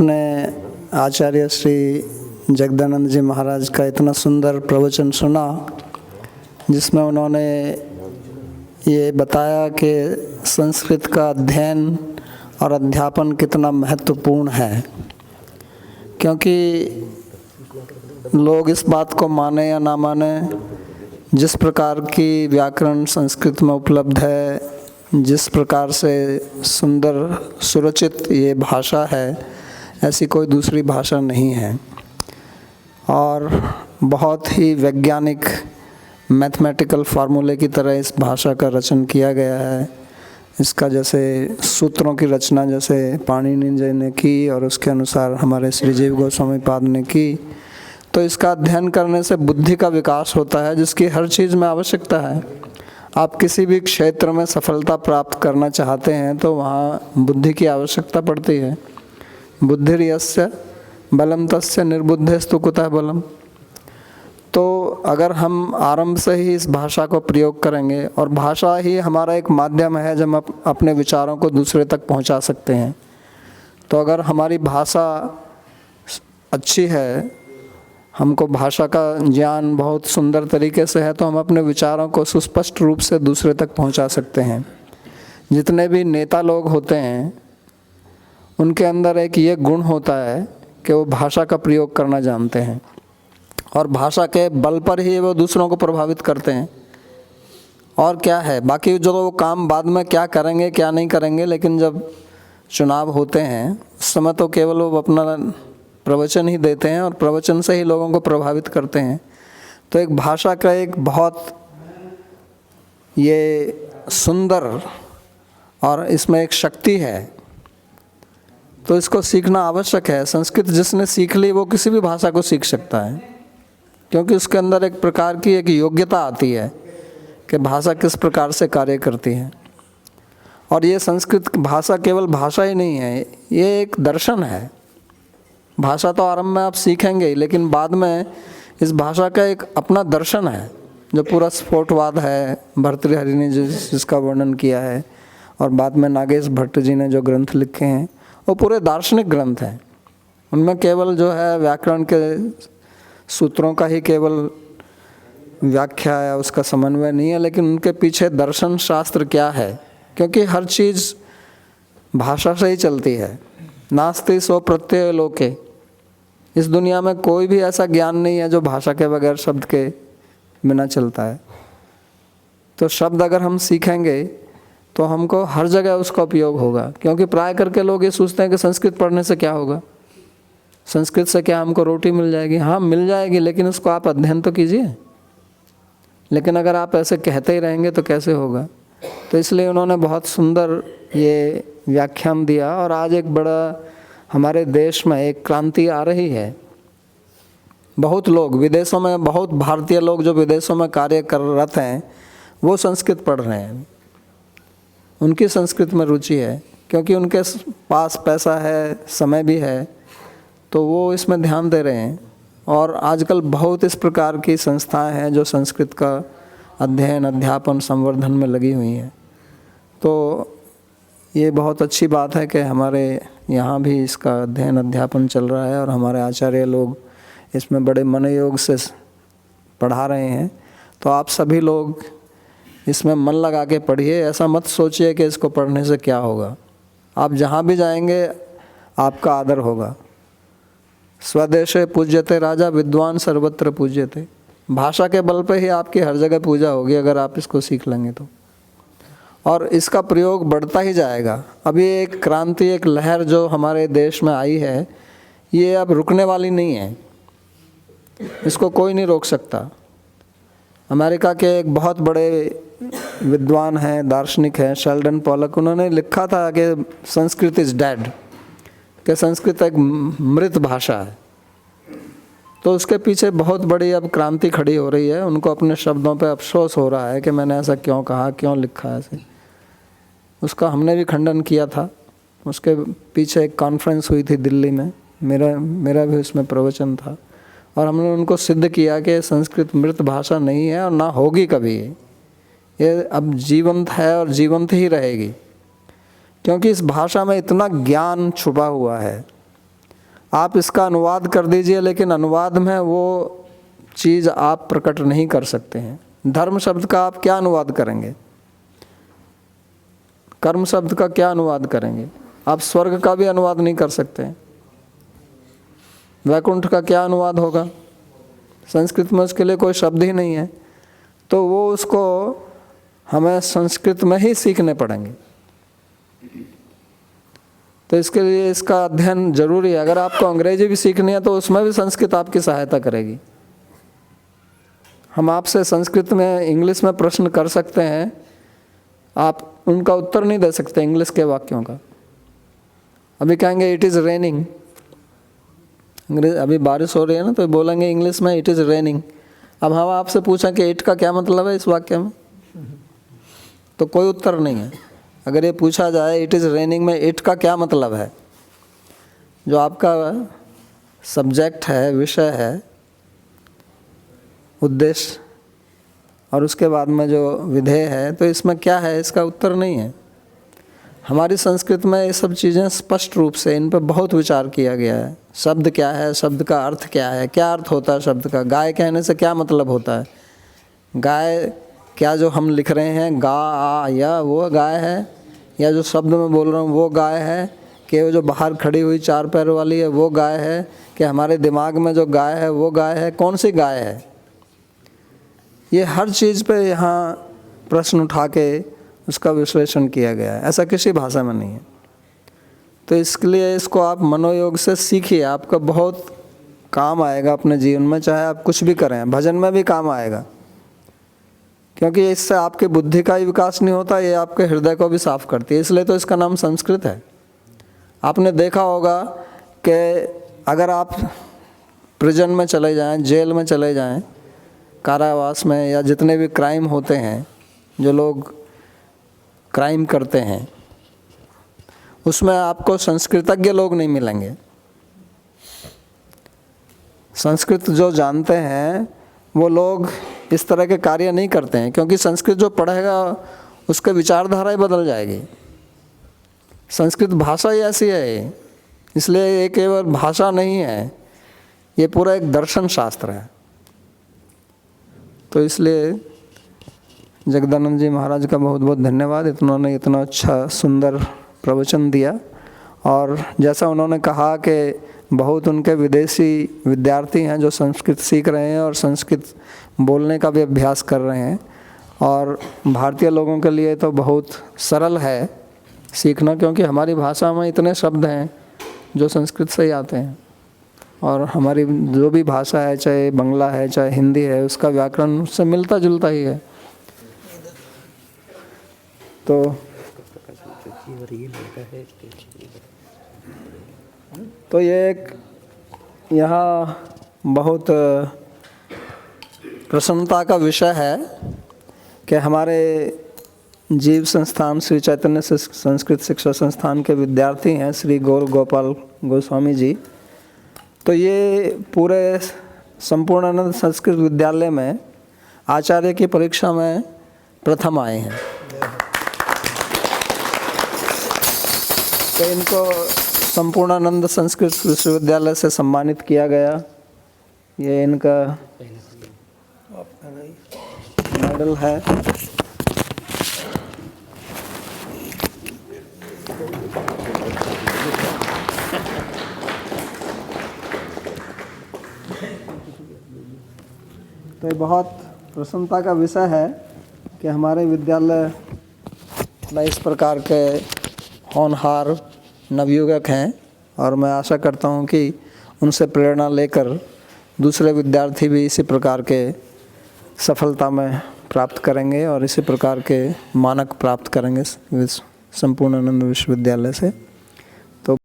ने आचार्य श्री जगदानंद जी महाराज का इतना सुंदर प्रवचन सुना, जिसमें उन्होंने ये बताया कि संस्कृत का अध्ययन और अध्यापन कितना महत्वपूर्ण है। क्योंकि लोग इस बात को माने या ना माने, जिस प्रकार की व्याकरण संस्कृत में उपलब्ध है, जिस प्रकार से सुंदर सुरचित ये भाषा है, ऐसी कोई दूसरी भाषा नहीं है। और बहुत ही वैज्ञानिक मैथमेटिकल फार्मूले की तरह इस भाषा का रचन किया गया है। इसका जैसे सूत्रों की रचना जैसे पाणिनि जी ने की और उसके अनुसार हमारे श्री जीव गोस्वामी पाद ने की, तो इसका अध्ययन करने से बुद्धि का विकास होता है, जिसकी हर चीज़ में आवश्यकता है। आप किसी भी क्षेत्र में सफलता प्राप्त करना चाहते हैं तो वहाँ बुद्धि की आवश्यकता पड़ती है। बुद्धिर्यस्य बलम तस्य निर्बुद्धेस्तु कुतः बलम। तो अगर हम आरंभ से ही इस भाषा को प्रयोग करेंगे, और भाषा ही हमारा एक माध्यम है जब हम अपने विचारों को दूसरे तक पहुंचा सकते हैं, तो अगर हमारी भाषा अच्छी है, हमको भाषा का ज्ञान बहुत सुंदर तरीके से है, तो हम अपने विचारों को सुस्पष्ट रूप से दूसरे तक पहुंचा सकते हैं। जितने भी नेता लोग होते हैं, उनके अंदर एक ये गुण होता है कि वो भाषा का प्रयोग करना जानते हैं, और भाषा के बल पर ही वो दूसरों को प्रभावित करते हैं। और क्या है, बाकी जो वो काम बाद में क्या करेंगे क्या नहीं करेंगे, लेकिन जब चुनाव होते हैं उस समय तो केवल वो अपना प्रवचन ही देते हैं और प्रवचन से ही लोगों को प्रभावित करते हैं। तो एक भाषा का एक बहुत ये सुंदर और इसमें एक शक्ति है, तो इसको सीखना आवश्यक है। संस्कृत जिसने सीख ली वो किसी भी भाषा को सीख सकता है, क्योंकि उसके अंदर एक प्रकार की एक योग्यता आती है कि भाषा किस प्रकार से कार्य करती है। और ये संस्कृत भाषा केवल भाषा ही नहीं है, ये एक दर्शन है। भाषा तो आरंभ में आप सीखेंगे ही, लेकिन बाद में इस भाषा का एक अपना दर्शन है, जो पूरा स्फोटवाद है, भर्तृहरि ने जिसका वर्णन किया है, और बाद में नागेश भट्ट जी ने जो ग्रंथ लिखे हैं, वो पूरे दार्शनिक ग्रंथ हैं। उनमें केवल जो है व्याकरण के सूत्रों का ही केवल व्याख्या या उसका समन्वय नहीं है, लेकिन उनके पीछे दर्शन शास्त्र क्या है, क्योंकि हर चीज़ भाषा से ही चलती है। नास्ति सो प्रत्यय लोके, इस दुनिया में कोई भी ऐसा ज्ञान नहीं है जो भाषा के बगैर, शब्द के बिना चलता है। तो शब्द अगर हम सीखेंगे तो हमको हर जगह उसका उपयोग होगा, क्योंकि प्राय करके लोग ये सोचते हैं कि संस्कृत पढ़ने से क्या होगा, संस्कृत से क्या हमको रोटी मिल जाएगी। हाँ, मिल जाएगी, लेकिन उसको आप अध्ययन तो कीजिए। लेकिन अगर आप ऐसे कहते ही रहेंगे तो कैसे होगा। तो इसलिए उन्होंने बहुत सुंदर ये व्याख्यान दिया, और आज एक बड़ा हमारे देश में एक क्रांति आ रही है। बहुत लोग विदेशों में, बहुत भारतीय लोग जो विदेशों में कार्य कररत हैं, वो संस्कृत पढ़ रहे हैं। उनकी संस्कृत में रुचि है, क्योंकि उनके पास पैसा है, समय भी है, तो वो इसमें ध्यान दे रहे हैं। और आजकल बहुत इस प्रकार की संस्थाएं हैं जो संस्कृत का अध्ययन, अध्यापन, संवर्धन में लगी हुई हैं। तो ये बहुत अच्छी बात है कि हमारे यहाँ भी इसका अध्ययन, अध्यापन चल रहा है, और हमारे आचार्य लोग इसमें बड़े मनोयोग से पढ़ा रहे हैं। तो आप सभी लोग इसमें मन लगा के पढ़िए। ऐसा मत सोचिए कि इसको पढ़ने से क्या होगा। आप जहाँ भी जाएंगे आपका आदर होगा। स्वदेशे पूज्यते राजा, विद्वान सर्वत्र पूज्यते। भाषा के बल पे ही आपकी हर जगह पूजा होगी अगर आप इसको सीख लेंगे तो, और इसका प्रयोग बढ़ता ही जाएगा। अभी एक क्रांति, एक लहर जो हमारे देश में आई है, ये अब रुकने वाली नहीं है, इसको कोई नहीं रोक सकता। अमेरिका के एक बहुत बड़े विद्वान हैं, दार्शनिक हैं, शेल्डन पॉलक, उन्होंने लिखा था कि संस्कृत इज़ डेड, कि संस्कृत एक मृत भाषा है। तो उसके पीछे बहुत बड़ी अब क्रांति खड़ी हो रही है। उनको अपने शब्दों पे अफसोस हो रहा है कि मैंने ऐसा क्यों कहा, क्यों लिखा ऐसे। उसका हमने भी खंडन किया था। उसके पीछे एक कॉन्फ्रेंस हुई थी दिल्ली में, मेरा भी उसमें प्रवचन था, और हमने उनको सिद्ध किया कि संस्कृत मृत भाषा नहीं है और ना होगी कभी। ये अब जीवंत है और जीवंत ही रहेगी, क्योंकि इस भाषा में इतना ज्ञान छुपा हुआ है आप इसका अनुवाद कर दीजिए, लेकिन अनुवाद में वो चीज़ आप प्रकट नहीं कर सकते हैं। धर्म शब्द का आप क्या अनुवाद करेंगे? कर्म शब्द का क्या अनुवाद करेंगे? आप स्वर्ग का भी अनुवाद नहीं कर सकते हैं। वैकुंठ का क्या अनुवाद होगा? संस्कृत में उसके लिए कोई शब्द ही नहीं है। तो वो उसको हमें संस्कृत में ही सीखने पड़ेंगे। तो इसके लिए इसका अध्ययन जरूरी है। अगर आपको अंग्रेजी भी सीखनी है तो उसमें भी संस्कृत आपकी सहायता करेगी। हम आपसे संस्कृत में, इंग्लिश में प्रश्न कर सकते हैं, आप उनका उत्तर नहीं दे सकते इंग्लिश के वाक्यों का। अभी कहेंगे इट इज़ रेनिंग, अभी बारिश हो रही है ना, तो बोलेंगे इंग्लिश में इट इज़ रेनिंग। अब हम आपसे पूछें कि इट का क्या मतलब है इस वाक्य में, तो कोई उत्तर नहीं है। अगर ये पूछा जाए इट इज़ रेनिंग में इट का क्या मतलब है, जो आपका सब्जेक्ट है, विषय है, उद्देश्य, और उसके बाद में जो विधेय है, तो इसमें क्या है, इसका उत्तर नहीं है। हमारी संस्कृत में ये सब चीज़ें स्पष्ट रूप से इन पर बहुत विचार किया गया है। शब्द क्या है, शब्द का अर्थ क्या है, क्या अर्थ होता है शब्द का, गाय कहने से क्या मतलब होता है, गाय क्या जो हम लिख रहे हैं गा आ या वो गाय है, या जो शब्द में बोल रहा हूँ वो गाय है, कि वो जो बाहर खड़ी हुई 4 पैर वाली है वो गाय है, कि हमारे दिमाग में जो गाय है वो गाय है, कौन सी गाय है। ये हर चीज़ पे यहाँ प्रश्न उठा के उसका विश्लेषण किया गया है। ऐसा किसी भाषा में नहीं है। तो इसके लिए इसको आप मनोयोग से सीखिए, आपका बहुत काम आएगा अपने जीवन में। चाहे आप कुछ भी करें, भजन में भी काम आएगा, क्योंकि इससे आपकी बुद्धि का ही विकास नहीं होता, ये आपके हृदय को भी साफ करती है। इसलिए तो इसका नाम संस्कृत है। आपने देखा होगा कि अगर आप प्रिजन में चले जाएं, जेल में चले जाएं, कारावास में, या जितने भी क्राइम होते हैं, जो लोग क्राइम करते हैं, उसमें आपको संस्कृतज्ञ लोग नहीं मिलेंगे। संस्कृत जो जानते हैं वो लोग इस तरह के कार्य नहीं करते हैं, क्योंकि संस्कृत जो पढ़ेगा उसके विचारधारा ही बदल जाएगी। संस्कृत भाषा ही ऐसी है, इसलिए ये केवल भाषा नहीं है, ये पूरा एक दर्शन शास्त्र है। तो इसलिए जगदानंद जी महाराज का बहुत बहुत धन्यवाद, उन्होंने इतना अच्छा सुंदर प्रवचन दिया। और जैसा उन्होंने कहा कि बहुत उनके विदेशी विद्यार्थी हैं जो संस्कृत सीख रहे हैं और संस्कृत बोलने का भी अभ्यास कर रहे हैं, और भारतीय लोगों के लिए तो बहुत सरल है सीखना, क्योंकि हमारी भाषा में इतने शब्द हैं जो संस्कृत से ही आते हैं, और हमारी जो भी भाषा है, चाहे बंगला है चाहे हिंदी है, उसका व्याकरण उससे मिलता जुलता ही है। तो ये एक यहाँ बहुत प्रसन्नता का विषय है कि हमारे जीव संस्थान श्री चैतन्य संस्कृत शिक्षा संस्थान के विद्यार्थी हैं श्री गौर गोपाल गोस्वामी जी। तो ये पूरे संपूर्णानंद संस्कृत विद्यालय में आचार्य की परीक्षा में प्रथम आए हैं। तो इनको संपूर्णानंद संस्कृत विश्वविद्यालय से सम्मानित किया गया। ये इनका मेडल है। तो ये बहुत प्रसन्नता का विषय है कि हमारे विद्यालय में इस प्रकार के होनहार नवयुवक हैं, और मैं आशा करता हूं कि उनसे प्रेरणा लेकर दूसरे विद्यार्थी भी इसी प्रकार के सफलता में प्राप्त करेंगे और इसी प्रकार के मानक प्राप्त करेंगे संपूर्णानंद विश्वविद्यालय से।